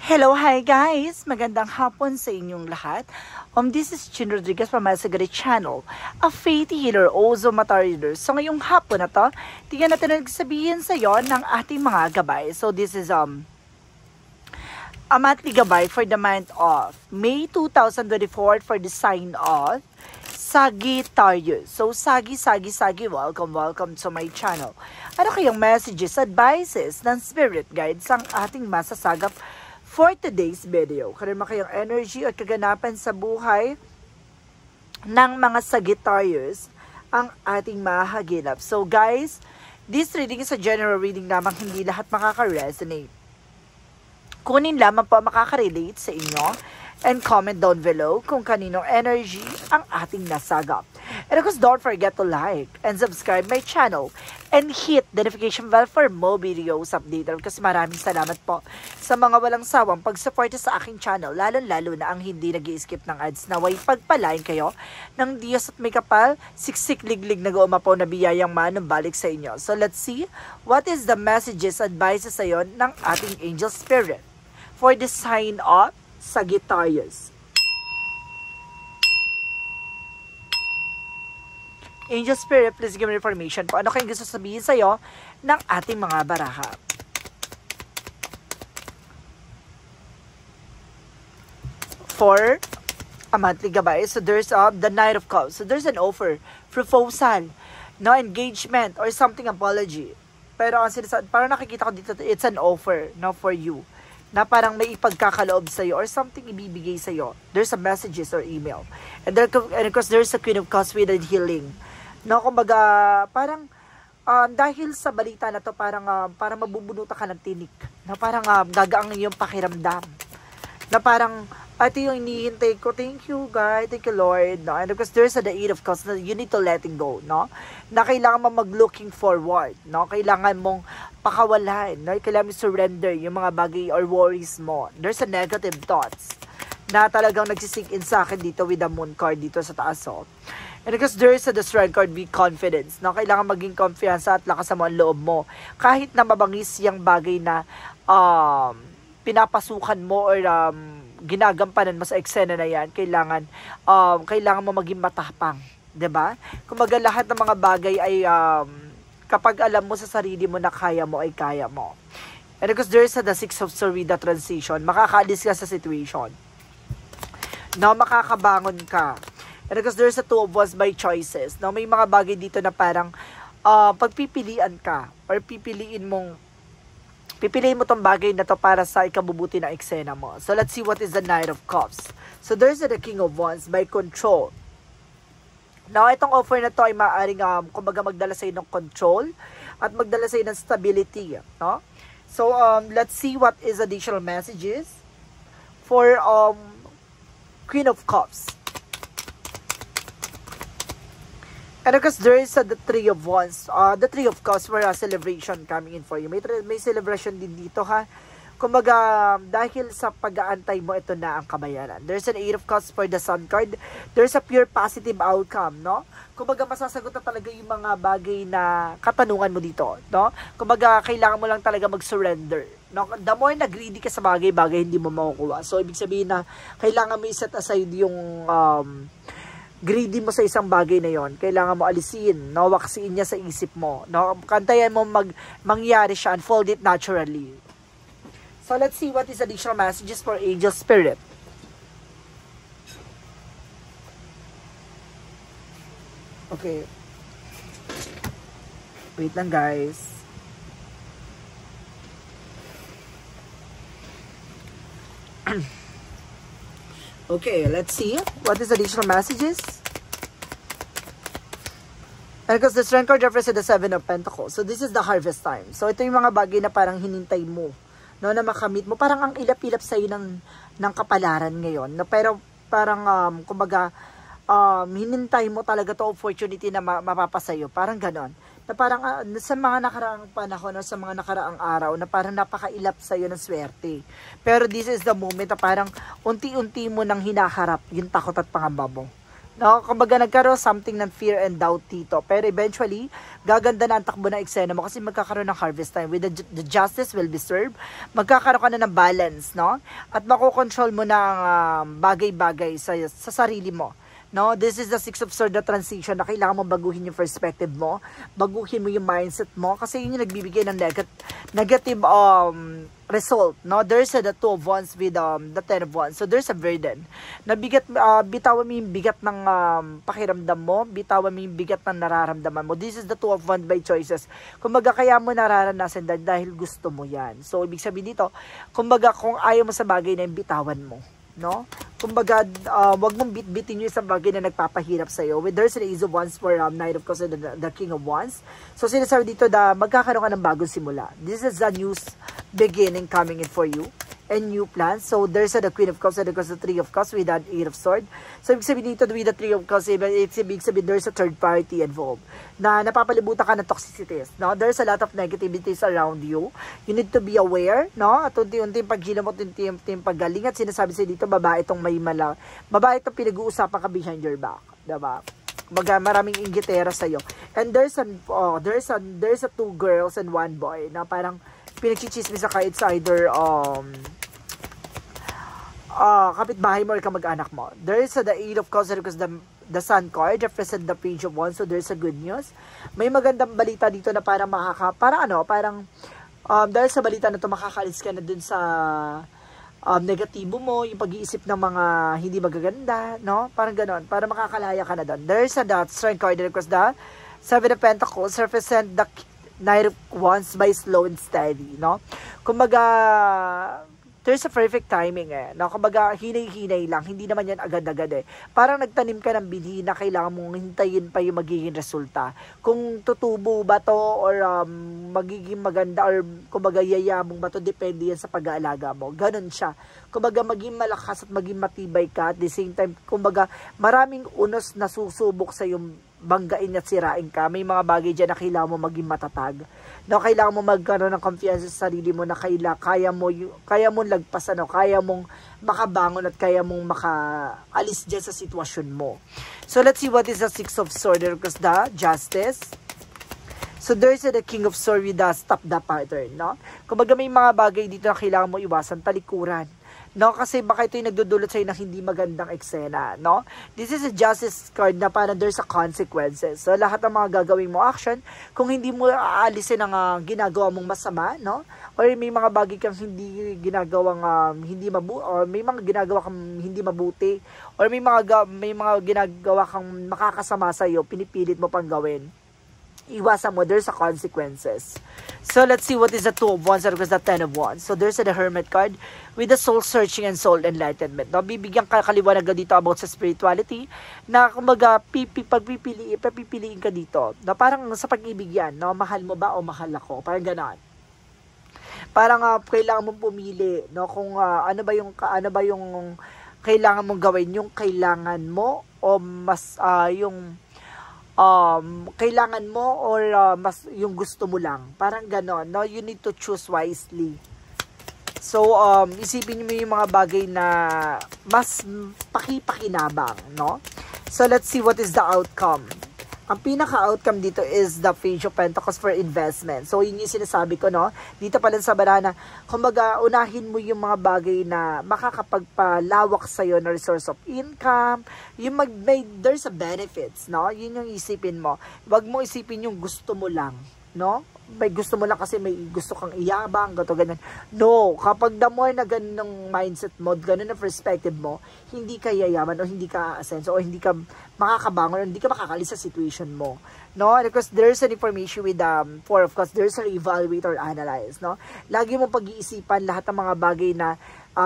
Hello, hi guys! Magandang hapon sa inyong lahat. This is Chin Rodriguez from Masagari Channel, a faith healer, also mata reader. So ngayong hapon na to, tingnan natin ang sabihin sa iyo ng ating mga gabay. So this is a monthly gabay for the month of May 2024 for the sign of Sagittarius. So Sagi, welcome to my channel. Ano kayang messages, advices ng spirit guides ang ating masasagap for today's video? Karima kayong energy at kaganapan sa buhay ng mga Sagittarius ang ating mahagilap. So guys, this reading is a general reading lamang, hindi lahat makaka-resonate. Kunin lamang po makaka-relate sa inyo and comment down below kung kaninong energy ang ating nasagap. And of course, don't forget to like and subscribe my channel and hit the notification bell for more videos updated. Kasi maraming salamat po sa mga walang sawang pagsuporta sa aking channel, lalo na ang hindi nag-i-skip ng ads. Naway pagpalain kayo ng Diyos at may kapal, siksik liglig na umapaw na biyayang manumbalik sa inyo. So let's see what is the messages, advices sa yon ng ating angel spirit for the sign of Sagittarius. Angel Spirit, please give me information po. Ano kayong gusto sabihin sa'yo ng ating mga baraha? For a monthly gabay. So there's the Knight of Cups. So there's an offer, proposal, no engagement, or something apology. Pero ang sinasabi, parang nakikita ko dito, it's an offer, no, for you. Na parang may ipagkakaloob sa'yo or something ibibigay sa'yo. There's a messages or email. And of course, there's a Queen of Cups with a healing. No, kumbaga, parang dahil sa balita na to, parang mabubunutan ka ng tinik. Na parang gagaang yung pakiramdam. Na parang, ito yung inihintay ko. Thank you, God. Thank you, Lord. No? And of course, there's the Eight of Cups na you need to letting go. No? Na kailangan mo mag-looking forward. No? Kailangan mong pakawalan. No? Kailangan mo surrender yung mga bagay or worries mo. There's a negative thoughts na talagang nagsisink in sa akin dito with the moon card dito sa taas. Oh. And because there is the strength card, be confidence. No? Kailangan maging confianza at lakas mo ang loob mo. Kahit na mabangis yung bagay na pinapasukan mo or ginagampanan mo sa eksena na yan, kailangan mo maging matapang. 'Di ba? Kumaga lahat ng mga bagay ay kapag alam mo sa sarili mo na kaya mo, ay kaya mo. And because there is the Six of Swords, the transition, makakaalis ka sa situation. No, makakabangon ka. And because there's a Two of Wands by choices. No, may mga bagay dito na parang pagpipilian ka or pipiliin mo tong bagay na to para sa ikabubuti ng eksena mo. So let's see what is the Knight of Cups. So there's the King of Wands by control. Now, itong offer na to ay maaaring kumbaga magdala sa'yo ng control at magdala sa'yo ng stability. No? So let's see what is additional messages for Queen of Cups. And of course, there is the Three of Wands. The Three of Cups for a celebration coming in for you. May celebration din dito, ha. Kumbaga, dahil sa pag-aantay mo, ito na ang kabayaran. There's an Eight of Cups for the Sun card. There's a pure positive outcome, no? Kumbaga, masasagot na talaga yung mga bagay na katanungan mo dito, no? Kumbaga, kailangan mo lang talaga mag-surrender. No? The more na greedy ka sa bagay-bagay, hindi mo makukuha. So, ibig sabihin na kailangan mo i-set aside yung greedy mo sa isang bagay na yon. Kailangan mo alisin, no? Waksiin niya sa isip mo, no? Kantayan mo mangyari siya, unfold it naturally. So let's see what is additional messages for angel spirit. Okay. Wait lang, guys. Okay, let's see what is additional messages. And because the Strength card represents the Seven of Pentacles. So this is the harvest time. So ito yung mga bagay na parang hinintay mo, no, na makamit mo. Parang ang ilap-ilap sa'yo ng kapalaran ngayon. No? Pero parang kumbaga hinintay mo talaga to opportunity na mapapasayo. Parang ganon. Na parang sa mga nakaraang panahon o sa mga nakaraang araw na parang napakailap sa'yo ng swerte. Pero this is the moment na parang unti-unti mo nang hinaharap yung takot at pangamba mo. No, kumbaga nagkaroon something ng fear and doubt dito. Pero eventually, gaganda na ang takbo ng eksena mo kasi magkakaroon ng harvest time. With the justice will be served, magkakaroon ka na ng balance, no? At makokontrol mo na ang bagay-bagay sa sarili mo. No, this is the Six of Swords, the transition na kailangan mo baguhin yung perspective mo, baguhin mo yung mindset mo kasi yun yung nagbibigay ng negative result. No, there's the Two of Wands with the Ten of Wands. So there's a burden. Nabigat, bitawan mo yung bigat ng pakiramdam mo, bitawan mo yung bigat ng nararamdaman mo. This is the Two of Wands by choices. Kumbaga kaya mo nararanasan dahil gusto mo yan. So ibig sabihin dito, kumbaga kung ayaw mo sa bagay na yung bitawan mo. No? Kumbaga, wag mong bitbitin yung isang bagay na nagpapahirap sa'yo. There's an Ace of Wands for Knight of Cups and the King of Wands. So, sinasabi dito na magkakaroon ka ng bagong simula. This is a new beginning coming in for you. And new plans. So, there's the Queen of Cups and the Three of Cups with that Eight of Swords. So, ibig sabihin dito with the Three of Cups, ibig sabihin there's a third party involved na napapalibutan ka ng toxicities. No? There's a lot of negativities around you. You need to be aware. No? At unti-unti yung paghila mo, unti-unti yung paggaling. At sinasabi sa'yo dito, babae itong may malang. Babae itong pinag-uusapan ka behind your back. Diba? Maraming inggitera sa'yo. And there's a two girls and one boy na parang pinagchichismis ka. It's either kapitbahay mo or kamag-anak mo. There is the Eight of Cups because the Sun card represent the Page of Wands. So there's a good news. May magandang balita dito na parang dahil sa balita na to makakalis ka na dun sa negatibo mo, yung pag-iisip ng mga hindi magaganda, no? Parang ganon, para makakalaya ka na dun. There's a Strength card because the Seven of Pentacles represent the Knight of Wands by slow and steady, no? Kumbaga, there's a perfect timing no? Kumbaga, hinay-hinay lang. Hindi naman yan agad-agad Parang nagtanim ka ng binhi na kailangan mong hintayin pa yung magiging resulta. Kung tutubo ba to or magiging maganda or kumbaga yayamong ba to, depende yan sa pag-aalaga mo. Ganon siya. Kumbaga, maging malakas at maging matibay ka. At the same time, kumbaga, maraming unos na susubok sa yung banggain at sirain ka. May mga bagay dyan na kailangan mo maging matatag. No, kailangan mo magkaroon ng confiance sa sarili mo na kaya mong lagpasan, kaya mong makabangon at kaya mong makaalis dyan sa sitwasyon mo. So, let's see what is the Six of Swords because the Justice. So, there's the King of Swords with the Stop the Pattern, no? Kumbaga may mga bagay dito na kailangan mo iwasan, talikuran. No, kasi baka ito yung nagdudulot sa'yo ng hindi magandang eksena, no? This is a justice card na parang there's a consequences. So, lahat ng mga gagawin mo action, kung hindi mo aalisin ang ginagawa mong masama, no? Or may mga bagay kang hindi ginagawang hindi mabuti, or may mga ginagawa kang hindi mabuti, or may mga ginagawa kang makakasama sa'yo, pinipilit mo pang gawin. Iwasan mo, there's a consequences. So, let's see what is the Two of Wands because the Ten of Wands. So, there's the Hermit card with the soul searching and soul enlightenment. No? Bibigyan ka kaliwanagan dito about sa spirituality na kumbaga papipiliin ka dito. Na parang sa pag-ibig yan, no? Mahal mo ba o mahal ako? Parang gano'n. Parang kailangan mong pumili, no? Kung ano ba yung kailangan mong gawin, yung kailangan mo o mas yung kailangan mo or mas yung gusto mo lang. Parang ganon, no? You need to choose wisely. So, isipin mo yung mga bagay na mas pakipakinabang, no? So, let's see what is the outcome. Ang pinaka-outcome dito is the Page of Pentacles for investment. So, yun yung sinasabi ko, no? Dito pala sa barana, kumbaga, unahin mo yung mga bagay na makakapagpalawak sa'yo na resource of income. Yung there's a benefits, no? Yun yung isipin mo. Huwag mo isipin yung gusto mo lang, no? May gusto mo lang kasi may gusto kang iyabang, ganyan. No, kapag the more na ganun mindset mo, ganun ang perspective mo, hindi ka yayaman o hindi ka aasenso o hindi ka makakabangon o hindi ka makakalis sa situation mo. No? Because there's an information with Four of Cups, there's a evaluate or analyze. No? Lagi mong pag-iisipan lahat ng mga bagay na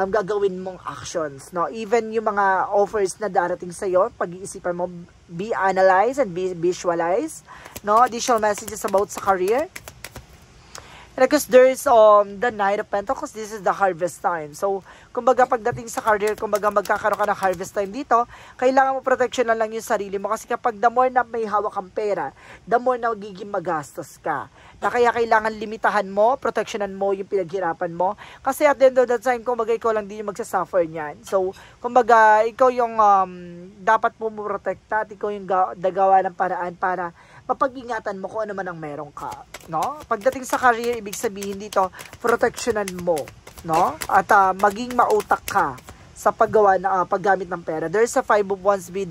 gagawin mong actions. No? Even yung mga offers na darating sa'yo, pag-iisipan mo, be analyze and be visualize. No? Additional messages about sa career. Because there's the Knight of Pentacles, this is the harvest time. So, kumbaga pagdating sa career, kumbaga magkakaroon ka ng harvest time dito, kailangan mo protection na lang yung sarili mo. Kasi kapag the more na may hawak kang pera, the more na magiging magastos ka. Na kaya kailangan limitahan mo, protectionan mo yung pinaghirapan mo. Kasi at the end of the time, kumbaga ikaw lang din yung magsasuffer niyan. So, kumbaga ikaw yung dapat mo protekta at ikaw yung gagawa ng paraan para mapag-ingatan mo kung ano man ang meron ka, no? Pagdating sa career, ibig sabihin dito, protectionan mo, no? At maging mautak ka sa paggawa na paggamit ng pera. There's a 5 of Wands with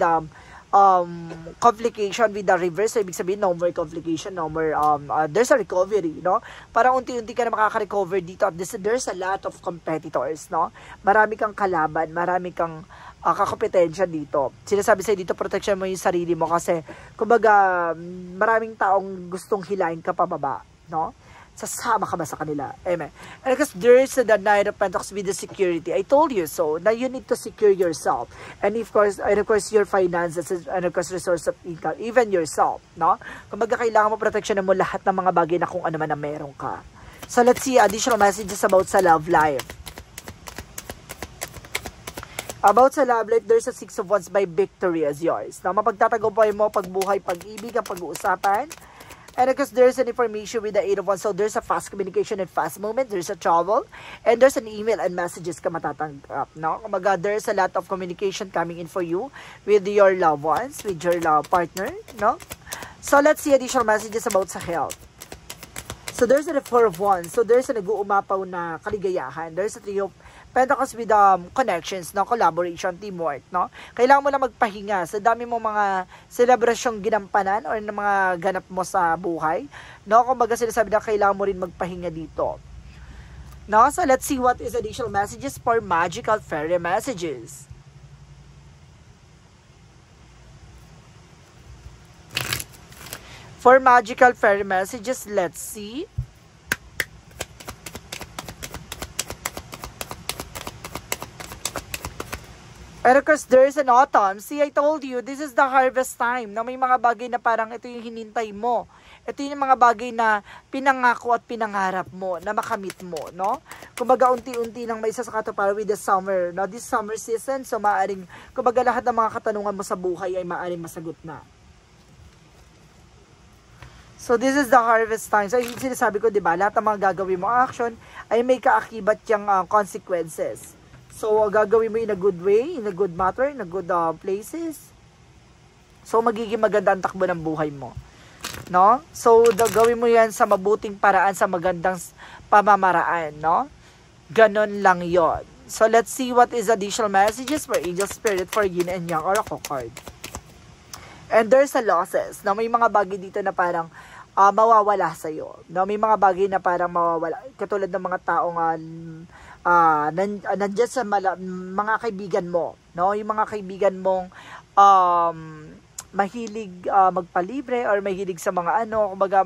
complication with the reverse. So, ibig sabihin, no more complication, no more, there's a recovery, no? Parang unti-unti ka na makaka-recover dito. At there's a lot of competitors, no? Marami kang kalaban, marami kang kakompetensya dito. Sinasabi sa'yo dito, protection mo yung sarili mo kasi, kumbaga, maraming taong gustong hilahin ka pababa, no? Sasama ka ba sa kanila? Amen. And because there's the Knight of Pentacles with the security. I told you so. Now you need to secure yourself. And of course, your finances and of course, resource of income. Even yourself, no? Kumbaga, kailangan mo protection mo lahat ng mga bagay na kung ano man ang meron ka. So, let's see additional messages about sa love life. About sa love life, there's a 6 of Wands by victory as yours. Na mapagtatagumpay mo, pagbuhay, pag-ibig, ang pag-uusapan. And because there's an information with the 8 of Wands, so there's a fast communication and fast movement, there's a travel, and there's an email and messages ka matatanggap, no? Kumbaga, there's a lot of communication coming in for you with your loved ones, with your partner, no? So, let's see additional messages about sa health. So, there's a 4 of Wands, so there's a nag-uumapaw na kaligayahan, there's a 3 of Pentacles with connections, no? Collaboration, teamwork, no? Kailangan mo lang magpahinga sa dami mo mga selebrasyong ginampanan or ng mga ganap mo sa buhay, no? Kumbaga sinasabi na kailangan mo rin magpahinga dito, no? So let's see what is additional messages for magical fairy messages. For magical fairy messages, let's see. And of course, there's an autumn. See, I told you, this is the harvest time na may mga bagay na parang ito yung hinintay mo. Ito yung mga bagay na pinangako at pinangarap mo, na makamit mo, no? Kumbaga, unti-unti nang may isa sa katuparan with the summer, no? This summer season, so maaring, kumbaga lahat ng mga katanungan mo sa buhay ay maaring masagot na. So, this is the harvest time. So, yung sinasabi ko, di ba, lahat ng mga gagawin mo action ay may kaakibat yung consequences. So, gagawin mo in a good way, in a good matter, in a good places. So, magiging maganda ang takbo ng buhay mo. No? So, gawin mo yan sa mabuting paraan, sa magandang pamamaraan, no? Ganon lang yon. So, let's see what is additional messages for Angel Spirit for Yin and Yang Oracle card. And there's a losses. No? May mga bagay dito na parang mawawala sa'yo. No? May mga bagay na parang mawawala. Katulad ng mga taong nandiyan sa mga kaibigan mo, no? Yung mga kaibigan mong mahilig magpalibre or mahilig sa mga kumbaga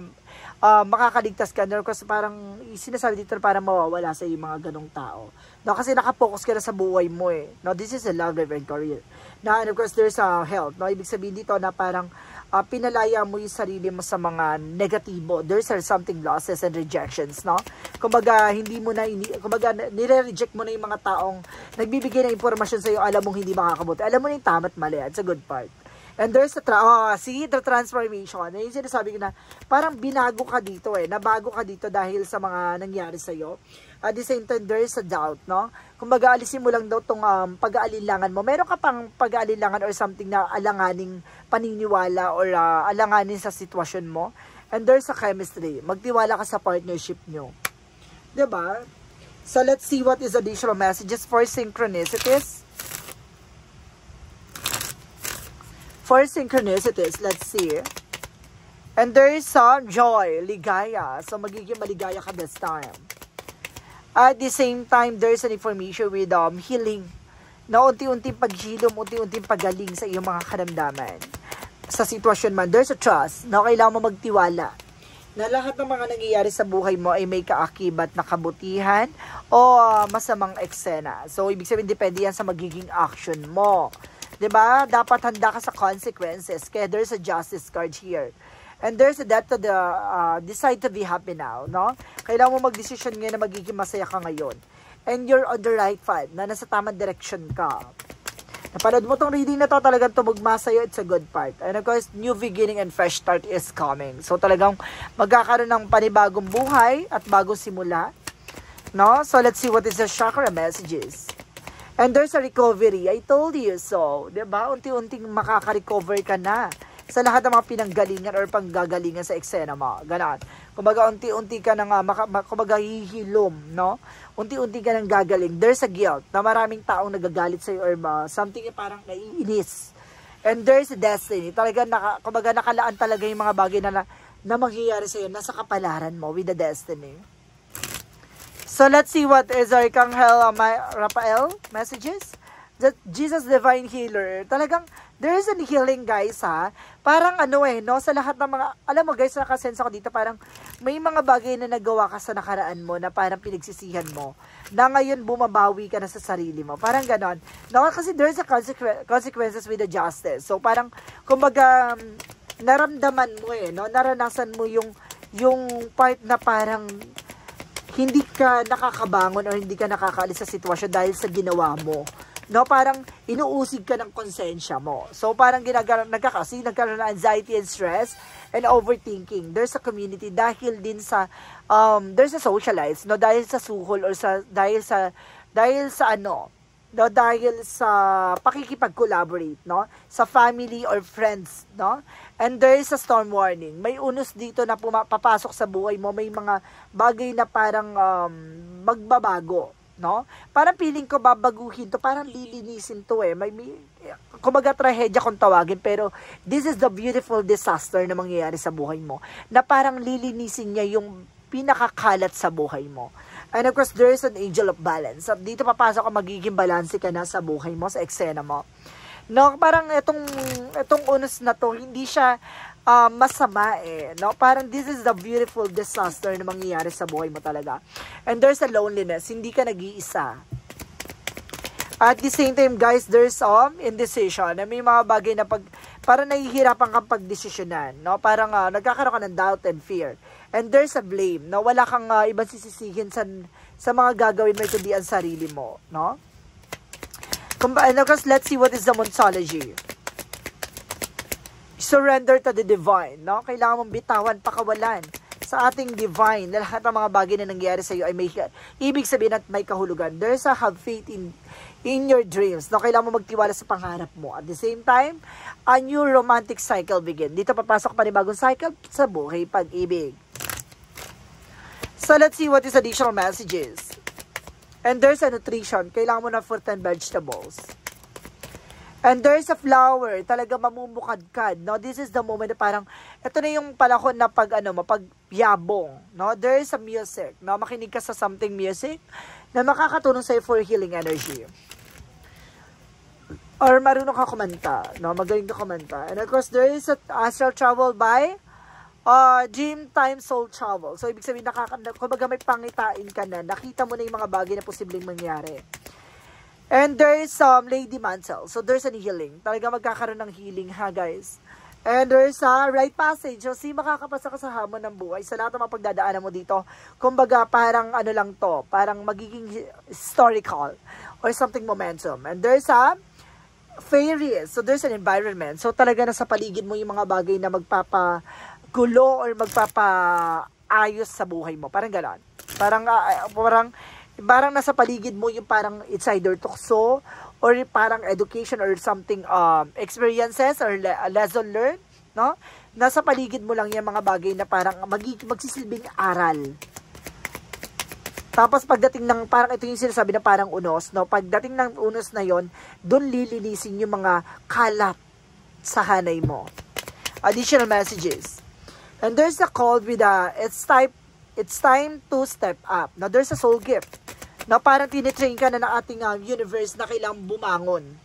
makakaligtas ka, no? Kasi parang sinasabi dito na parang mawawala sa yung mga ganong tao, no? Kasi nakapokus ka na sa buhay mo no? This is a love life and career. Now, and of course, there's a health, no? Ibig sabihin dito na parang pinalaya mo yung sarili mo sa mga negatibo. There's something losses and rejections, no? Kumbaga, hindi mo na, kumbaga, nire-reject mo na yung mga taong nagbibigay ng impormasyon sa'yo, alam mong hindi makakabuti. Alam mo na yung tama't mali. It's a good part. And there's the transformation. Yung sinasabi ko na, parang binago ka dito nabago ka dito dahil sa mga nangyari sa'yo. At the same time, there's a doubt, no? Kumbaga, alisin mo lang daw tong pag-aalinlangan mo. Meron ka pang pag-aalinlangan or something na alanganing paniniwala or alanganin sa sitwasyon mo. And there's a chemistry. Magtiwala ka sa partnership nyo. Diba? So, let's see what is additional messages for synchronicities. For synchronicities, let's see. And there is some joy, ligaya. So, magiging maligaya ka this time. At the same time, there's an information with healing. Na unti-unting paghilom, unti-unting pagaling sa iyong mga karamdaman. Sa sitwasyon man, there's a trust na kailangan mo magtiwala. Na lahat ng mga nangyayari sa buhay mo ay may kaakibat na kabutihan o masamang eksena. So, ibig sabihin, depende yan sa magiging action mo. Diba? Dapat handa ka sa consequences. Kaya there's a justice card here. And there's a that to the decide to be happy now, no? Kailangan mo mag-decision ngayon na magiging masaya ka ngayon. And you're on the right path, na nasa tamang direction ka. Napanood mo tong reading na to, talagang tumugma sa'yo, it's a good part. And of course, new beginning and fresh start is coming. So talagang magkakaroon ng panibagong buhay at bagong simula. No? So let's see what is the chakra messages. And there's a recovery. I told you so. Diba? Unti-unting makaka-recover ka na sa lahat ng mga pinanggalingan or panggagalingan sa eksena mo. Ganon. Kumbaga, unti-unti ka nang, kumbaga, hihilom, no? Unti-unti ka nang gagaling. There's a guilt na maraming taong nagagalit sa'yo or something parang naiinis. And there's a destiny. Talaga, kumbaga, nakalaan talaga yung mga bagay na mangyayari sa'yo. Nasa kapalaran mo with the destiny. So, let's see what is Archangel Raphael messages. That Jesus Divine Healer. Talagang, there is a healing, guys, ha? Parang no, sa lahat ng mga, alam mo, guys, nakasense ako dito, parang may mga bagay na nagawa ka sa nakaraan mo na parang pinagsisihan mo, na ngayon bumabawi ka na sa sarili mo. Parang ganon. No, kasi there's a consequences with the justice. So, parang, kumbaga, naramdaman mo no? Naranasan mo yung part na parang, hindi ka nakakabangon o hindi ka nakakaalis sa sitwasyon dahil sa ginawa mo. No, parang inuusig ka ng konsensya mo. So, parang nagkaroon ng anxiety and stress and overthinking. There's a community dahil din sa, there's a social life, no, dahil sa suhol or dahil sa pakikipag-collaborate, no, sa family or friends, no, and there is a storm warning. May unos dito na papasok sa buhay mo, may mga bagay na parang magbabago, no? Parang feeling ko babaguhin to, parang lilinisin to kumbaga trahedya kung tawagin, pero this is the beautiful disaster na mangyayari sa buhay mo, na parang lilinisin niya yung pinakakalat sa buhay mo. And of course, there is an angel of balance. Dito papasok ka, magiging balanse ka na sa buhay mo, sa eksena mo. No, parang itong unos na to, hindi siya masama no? Parang this is the beautiful disaster na mangyayari sa buhay mo talaga. And there's a loneliness, hindi ka nag-iisa. At the same time, guys, there's indecision. May mga bagay na parang nahihirapan kang pagdesisyonan, no? Parang nagkakaroon ka ng doubt and fear. And there's a blame, no? Wala kang ibang sisisihin sa mga gagawin mo, kundi ang sarili mo, no? Let's see what is the Monsology. Surrender to the divine, no? Kailangan mong bitawan, pakawalan sa ating divine. Lahat ng mga bagay na nangyayari sa iyo ay may ibig sabihin at may kahulugan. There's a have faith in your dreams, no? Kailangan mo magtiwala sa pangarap mo. At the same time, a new romantic cycle begin. Dito papasok pa rin bagong cycle sa buhay pag-ibig. So let's see what is additional messages. And there's a nutrition. Kailangan mo ng fruit and vegetables. And there's a flower, talaga mamumukadkad, no? This is the moment na parang, ito na yung panahon na mapagyabong, no? There's a music, no? Makinig ka sa something music na makakatulong sa'yo for healing energy. Or marunong ka kumanta, no? Magaling ka kumanta. And of course, there is a astral travel by Dream Time Soul Travel. So, ibig sabihin, kumbaga may pangitain ka na, nakita mo na yung mga bagay na posibleng mangyari. And there is Lady Mantle. So, there's an healing. Talaga magkakaroon ng healing, ha, guys? And there's a right passage. So, makakapasa ka sa hamon ng buhay. Sa lahat ng mga pagdadaanan mo dito, kumbaga, parang lang to, parang magiging historical or something momentum. And there's a fairies. So, there's an environment. So, talaga nasa paligid mo yung mga bagay na magpapagulo or magpapaayos sa buhay mo. Parang gano'n. Parang nasa paligid mo yung parang it's either tukso or parang education or something experiences or lesson learned, no? Nasa paligid mo lang yung mga bagay na parang magsisilbing aral. Tapos pagdating ng parang ito yung sinasabi na parang unos, no? Pagdating ng unos na yon, doon lilinisin yung mga kalat sa hanay mo. Additional messages. And there's a call with it's time to step up. Now, there's a soul gift. Now, parang tinitrain ka na ng ating universe na kailangang bumangon.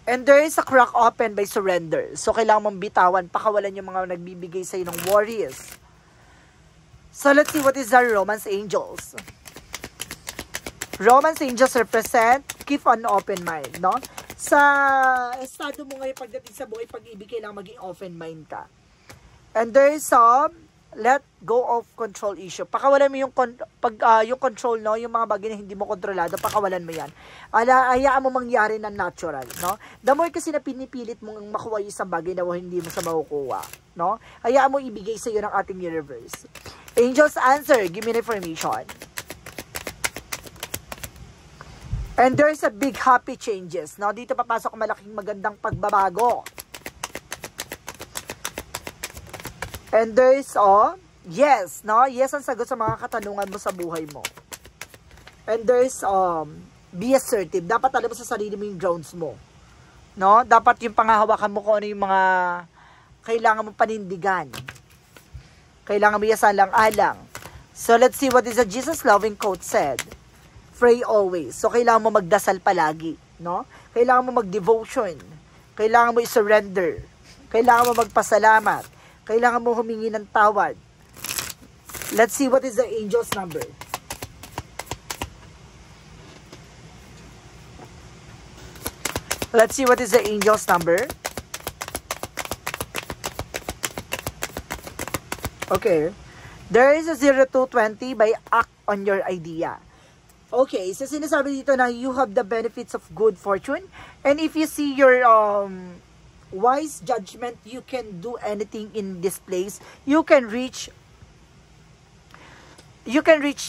And there is a crack open by surrender. So, kailangan mong bitawan, pakawalan yung mga nagbibigay sa'yo ng worries. So, let's see what is our Romance Angels. Romance Angels represent, keep an open mind, no? Sa estado mo ngayon pagdating sa buhay pag-ibig, kailangan maging open mind ka. And there is some let go of control issue. Pakawalan mo yung yung control, no, yung mga bagay na hindi mo kontrolado, pakawalan mo yan. Hayaan mo mangyari na natural, no? The more kasi na pinipilit mong makuha yung isang bagay na hindi mo sa makukuha, no? Hayaan mo ibigay sa iyo ng ating universe. Angels answer, give me information. And there's a big happy changes, no? Dito papasok malaking magandang pagbabago. And there's yes, no? Yes ang sagot sa mga katanungan mo sa buhay mo. And there's be assertive. Dapat alam mo sa sarili mo yung grounds mo. No? Dapat yung panghahawakan mo kung ano yung mga kailangan mo panindigan. Kailangan mo yasalang-alang. So let's see what is the Jesus loving quote said. Pray always. So kailangan mo magdasal palagi, no? Kailangan mo mag-devotion. Kailangan mo i-surrender. Kailangan mo magpasalamat. Kailangan mo humingi ng tawad. Let's see what is the angel's number. Let's see what is the angel's number. Okay. There is a 0220 by act on your idea. Okay, so sinasabi dito na you have the benefits of good fortune. And if you see your wise judgment, you can do anything in this place. You can reach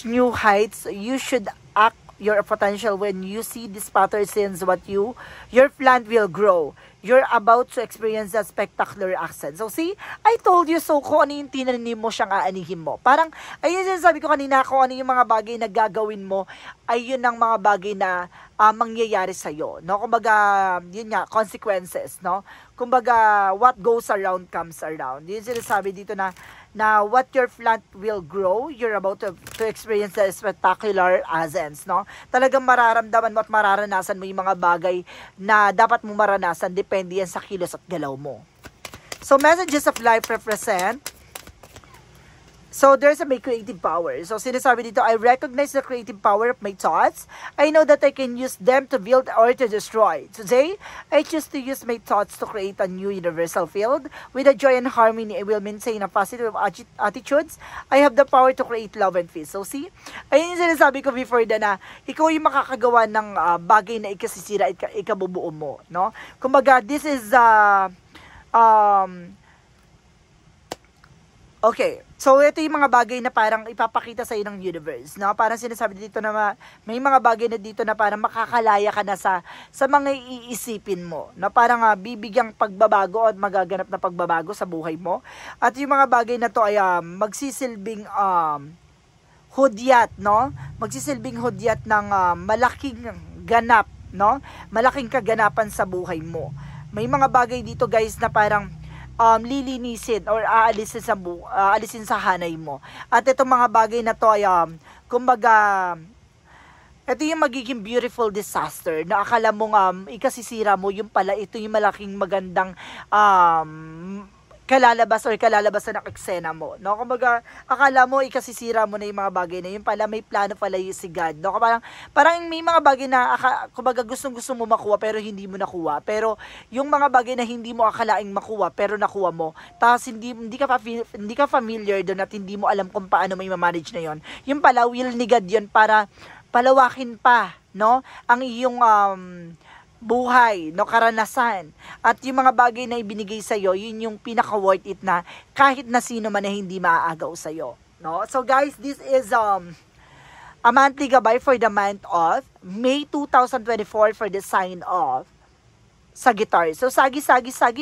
new heights. You should act your potential when you see this pattern, since what your plant will grow. You're about to experience a spectacular accent. So see, I told you so, kung ano yung tinanim mo siyang aanihin mo. Parang, ayun sinasabi ko kanina, kung ano yung mga bagay na gagawin mo, ay yun ang mga bagay na mangyayari sa'yo. No? Kumbaga, yun nga, consequences, no? Kumbaga, what goes around comes around. Yun sinasabi dito na what your plant will grow, you're about to experience a spectacular ascents, no? Talagang mararamdaman mo at mararanasan mo yung mga bagay na dapat mo maranasan, depende yan sa kilos at galaw mo. So, messages of life represent, so there's a may creative power. So, sinasabi dito, I recognize the creative power of my thoughts. I know that I can use them to build or to destroy. Today, I choose to use my thoughts to create a new universal field. With a joy and harmony, I will maintain a positive attitudes. I have the power to create love and peace. So, see? Ayun yung sinasabi ko before na ikaw yung makakagawa ng bagay na ikasisira at ikabubuo mo. No? Kumbaga, this is okay. So, ito yung mga bagay na parang ipapakita sa iyo ng universe, no? Parang sinasabi dito na may mga bagay na dito na parang makakalaya ka na sa mga iisipin mo, na parang bibigyang pagbabago at magaganap na pagbabago sa buhay mo. At yung mga bagay na to ay magsisilbing hudyat, no? Magsisilbing hudyat ng malaking ganap, no? Malaking kaganapan sa buhay mo. May mga bagay dito, guys, na parang lilinisin or alisin sa hanay mo. At itong mga bagay na to ay kumbaga, ito yung magiging beautiful disaster na akala mo ikasisira mo, yung pala ito yung malaking magandang kalalabasan ng eksena mo, no? Kumbaga, akala mo ikasisira mo na yung mga bagay na yun pala, may plano pala yung si God, no? Parang may mga bagay na kumbaga gusto mo makuha pero hindi mo nakuha, pero yung mga bagay na hindi mo akalaing makuha pero nakuha mo, tapos hindi ka familiar doon at hindi mo alam kung paano may ma-manage na yon, yung pala will ni God yun para palawakin pa, no, ang iyong buhay, no, karanasan. At yung mga bagay na ibinigay sa'yo, yun yung pinaka-worth it na kahit na sino man na hindi maaagaw sa'yo. No? So guys, this is a monthly gabay for the month of May 2024 for the sign of Sagittarius. So, Sagi,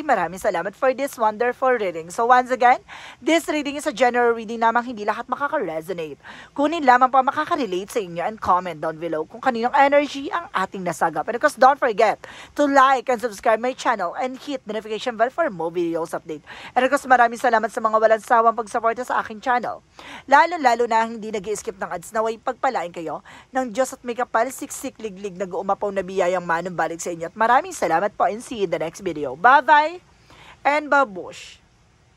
maraming salamat for this wonderful reading. So, once again, this reading is a general reading namang hindi lahat makaka-resonate. Kunin lamang pa makaka-relate sa inyo and comment down below kung kaninong energy ang ating nasagap. And of course, don't forget to like and subscribe my channel and hit the notification bell for more videos update. And of course, maraming salamat sa mga walang sawang pagsuporta sa aking channel. Lalo na hindi nag-i-skip ng ads, naway pagpalain kayo ng Diyos at may kapal, siksik, liglig, nag-uumapaw na biyayang manumbalik sa inyo. At maraming salamat po and see you in the next video. Bye-bye and babush!